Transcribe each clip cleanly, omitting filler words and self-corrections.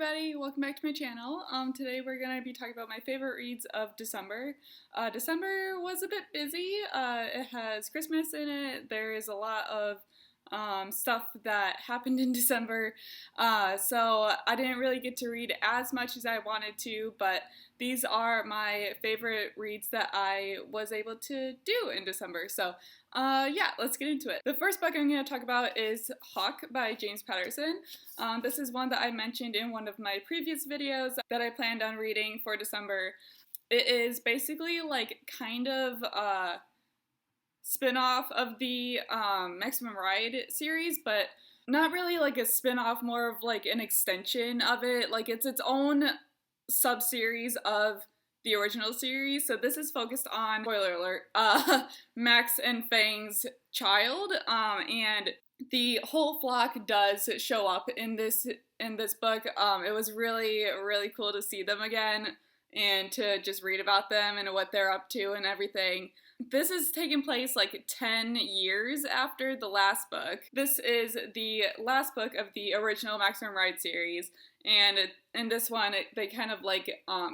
everybody, welcome back to my channel. Today we're going to be talking about my favorite reads of December. December was a bit busy. It has Christmas in it. There is a lot of stuff that happened in December, so I didn't really get to read as much as I wanted to, but these are my favorite reads that I was able to do in December. So yeah, let's get into it. The first book I'm going to talk about is Hawk by James Patterson. This is one that I mentioned in one of my previous videos that I planned on reading for December. It is basically like kind of a spin-off of the Maximum Ride series, but not really like a spin-off, more of like an extension of it. Like it's its own sub-series of the original series. So this is focused on, spoiler alert, Max and Fang's child, and the whole flock does show up in this book. It was really cool to see them again and to just read about them and what they're up to and everything. This is taking place like 10 years after the last book. This is the last book of the original Maximum Ride series, and in this one they kind of like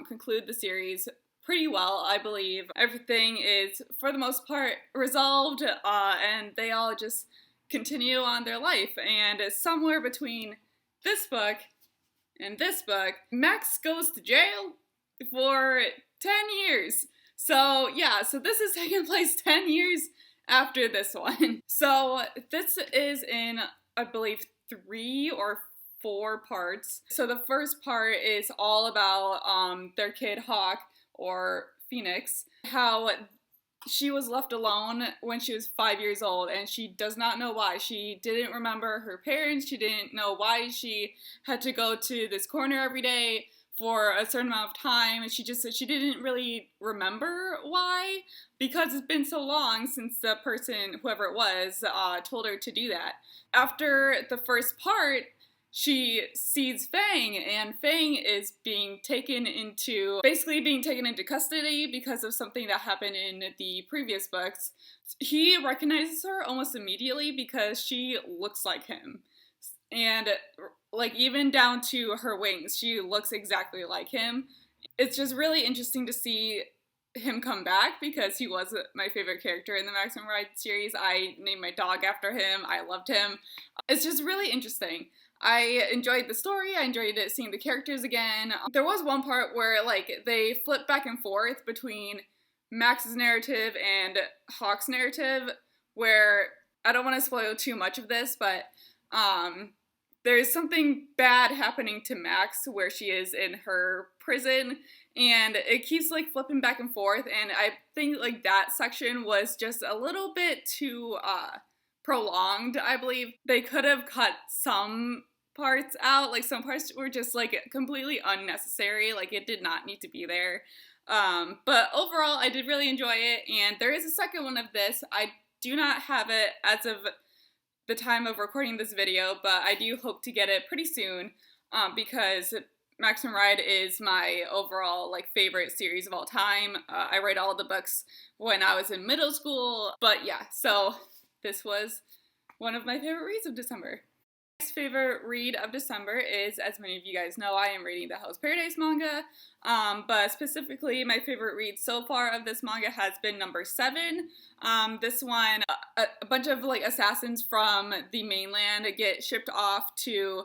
conclude the series pretty well, I believe. Everything is for the most part resolved, and they all just continue on their life. And somewhere between this book and this book, Max goes to jail for 10 years. So yeah, so this is taking place 10 years after this one. So this is in, I believe, 3 or 4 parts. So the first part is all about their kid Hawk, or Phoenix, how she was left alone when she was 5 years old, and she does not know why. She didn't remember her parents. She didn't know why she had to go to this corner every day for a certain amount of time, and she didn't really remember why, because it's been so long since the person, whoever it was, told her to do that. After the first part, she sees Fang, and Fang is basically being taken into custody because of something that happened in the previous books. He recognizes her almost immediately because she looks like him. And like even down to her wings, she looks exactly like him. It's just really interesting to see him come back because he was my favorite character in the Maximum Ride series. I named my dog after him. I loved him. It's just really interesting. I enjoyed the story. I enjoyed seeing the characters again. There was one part where like they flipped back and forth between Max's narrative and Hawk's narrative, where I don't want to spoil too much of this, but there's something bad happening to Max where she is in her prison, and it keeps like flipping back and forth, and I think like that section was just a little bit too prolonged. I believe they could have cut some parts out. Like some parts were just like completely unnecessary. Like it did not need to be there. But overall, I did really enjoy it, and there is a second one of this. I do not have it as of the time of recording this video, but I do hope to get it pretty soon, because Maximum Ride is my overall like favorite series of all time. I read all the books when I was in middle school, but yeah, so this was one of my favorite reads of December. My next favorite read of December is, as many of you guys know, I am reading the Hell's Paradise manga, but specifically my favorite read so far of this manga has been number 7. This one, a bunch of like assassins from the mainland get shipped off to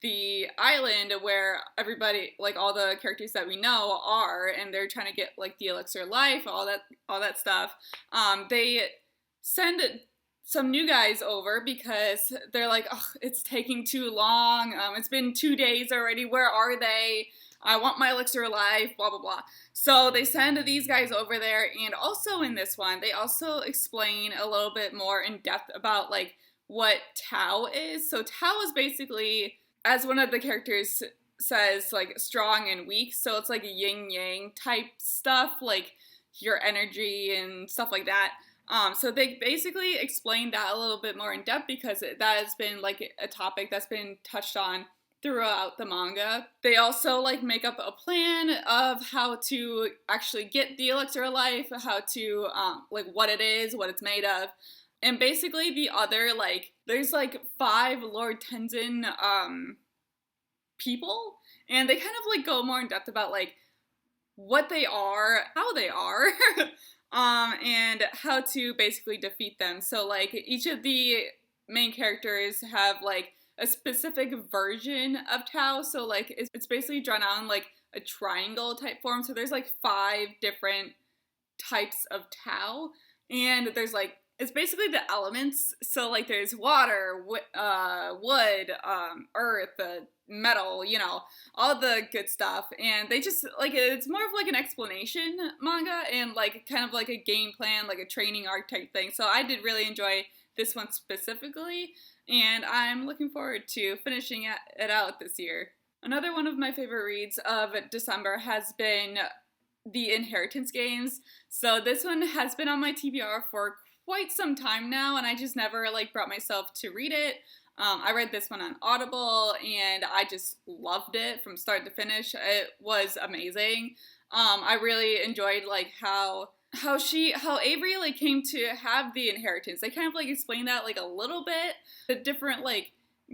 the island where everybody, like all the characters that we know are, and they're trying to get like the elixir of life, all that stuff. They send some new guys over because they're like, oh, it's taking too long. It's been 2 days already. Where are they? I want my elixir of life, blah, blah, blah. So they send these guys over there, and also in this one, they also explain a little bit more in depth about like what Tao is. So Tao is basically, as one of the characters says, like strong and weak. So it's like a yin-yang type stuff, like your energy and stuff like that. So they basically explain that a little bit more in depth because that has been like a topic that's been touched on throughout the manga. They also like make up a plan of how to actually get the elixir of life, how to like what it is, what it's made of. And basically the other like there's like 5 Lord Tenzin people, and they kind of like go more in depth about like what they are, how they are, and how to basically defeat them. So like each of the main characters have like a specific version of Tao. So like it's basically drawn on like a triangle type form. So there's like 5 different types of Tao, and there's like it's basically the elements. So like there's water, wood, earth, metal, you know, all the good stuff. And they just like it's more of like an explanation manga and like kind of like a game plan, like a training arc type thing. So I did really enjoy this one specifically, and I'm looking forward to finishing it out this year. Another one of my favorite reads of December has been the Inheritance games. So this one has been on my TBR for quite some time now, and I just never like brought myself to read it. I read this one on Audible, and I just loved it from start to finish. It was amazing. I really enjoyed like how Avery like came to have the inheritance. They kind of like explained that like a little bit, the different like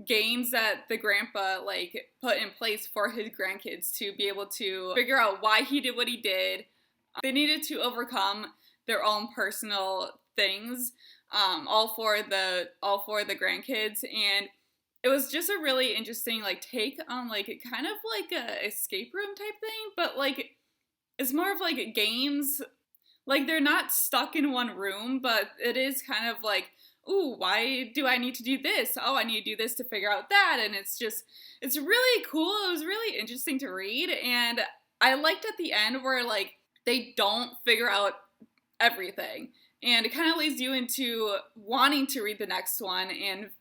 games that the grandpa like put in place for his grandkids to be able to figure out why he did what he did. They needed to overcome their own personal things, all for the grandkids, and it was just a really interesting like take on like kind of like a escape room type thing, but like it's more of like games. Like they're not stuck in one room, but it is kind of like, ooh, why do I need to do this? Oh, I need to do this to figure out that. And it's really cool. It was really interesting to read. And I liked at the end where like they don't figure out everything. And it kind of leads you into wanting to read the next one and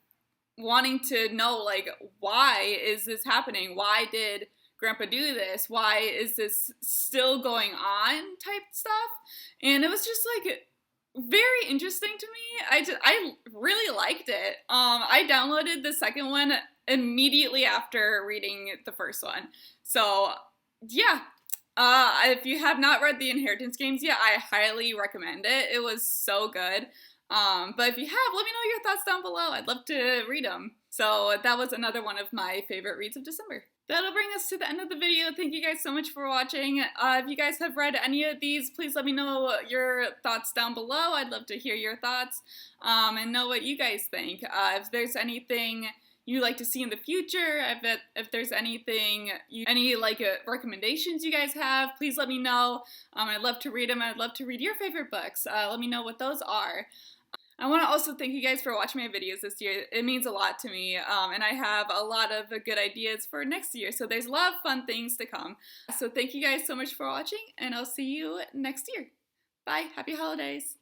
wanting to know like, why is this happening? Why did Grandpa do this? Why is this still going on type stuff? And it was just like very interesting to me. I really liked it. I downloaded the second one immediately after reading the first one. So yeah, if you have not read the Inheritance games yet, I highly recommend it. It was so good. But if you have, let me know your thoughts down below. I'd love to read them. So that was another one of my favorite reads of December. That'll bring us to the end of the video. Thank you guys so much for watching. If you guys have read any of these, please let me know your thoughts down below. I'd love to hear your thoughts and know what you guys think. If there's anything you'd like to see in the future, if there's anything, any like recommendations you guys have, please let me know. I'd love to read them. I'd love to read your favorite books. Let me know what those are. I want to also thank you guys for watching my videos this year. It means a lot to me, and I have a lot of good ideas for next year, so there's a lot of fun things to come. So thank you guys so much for watching, and I'll see you next year. Bye. Happy holidays.